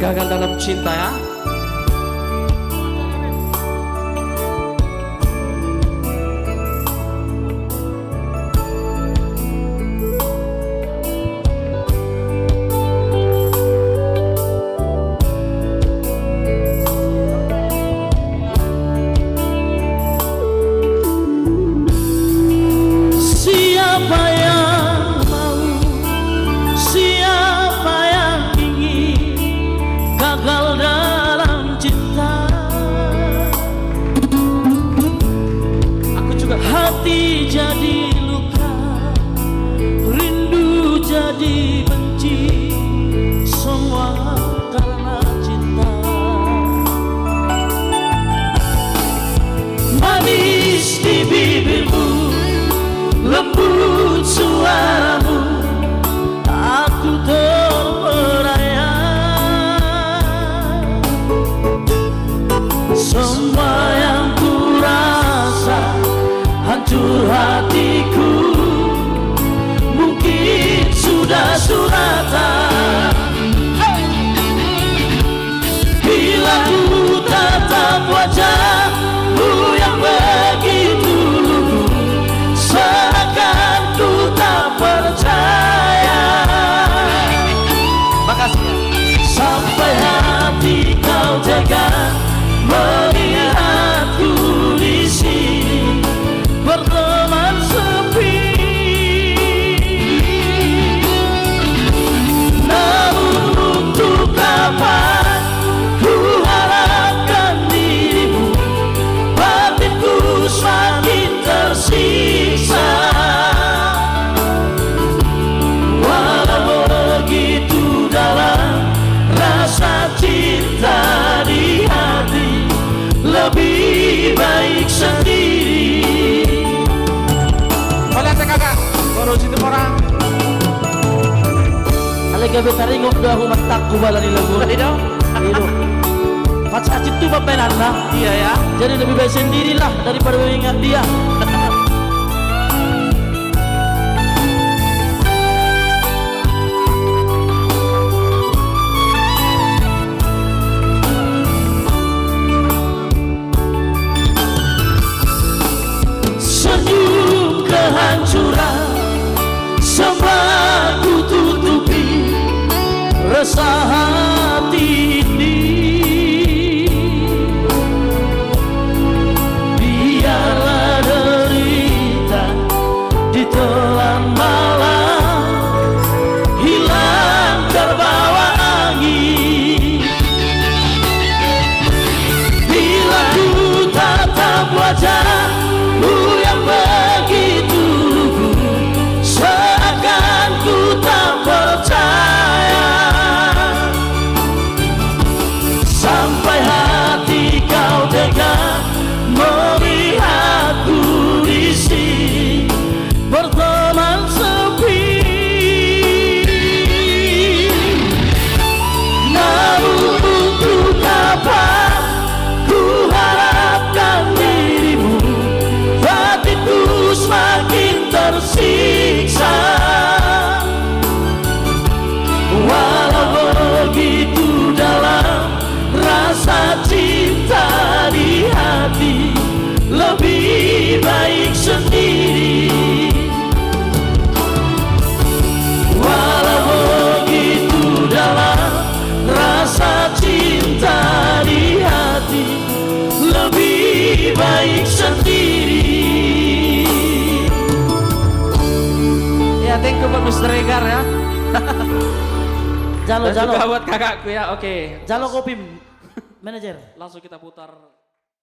gagal dalam cinta ya. Hati jadi luka, rindu jadi benci, semua karena cinta. Manis di bibirmu, lembut suaramu, aku terperaya. Semua yang kurasa hancur hatiku, mungkin sudah suratan. Bila ku tatap wajahmu yang begitu lugu, seakan ku tak percaya. Makasih. Sampai hati kau tega melihatku di sini berteman sepi. Namun untuk apa ku harapkan dirimu, batinku semakin tersiksa. Walau begitu dalam rasa cinta di hati, lebih baik sendiri. Oleh kakak, baru situ orang. Alega betaringok dahu matakku balani lagu. Tidak. Itu. Pacar itu bapenan lah. Iya ya. Jadi lebih baik sendirilah daripada mengingat dia. Senyum kehancuran semua ku tutupi, resah hati ini. Biarlah derita ditelan malam, hilang terbawa angin. Bila ku tatap wajahmu yang begitu lugu, seakan ku tak percaya. Sampai hati kau tega melihatku di sini berteman sepi. Namun untuk apa ku harapkan dirimu, batinku semakin tersiksa. Walau begitu dalam rasa cinta di hati, lebih baik sendiri. Walau begitu dalam rasa cinta di hati, lebih baik sendiri. Ya, thank you buat Mr. Regar ya. Jalo Dan juga buat kakakku ya. Oke. Jalo kopi manajer. Langsung kita putar.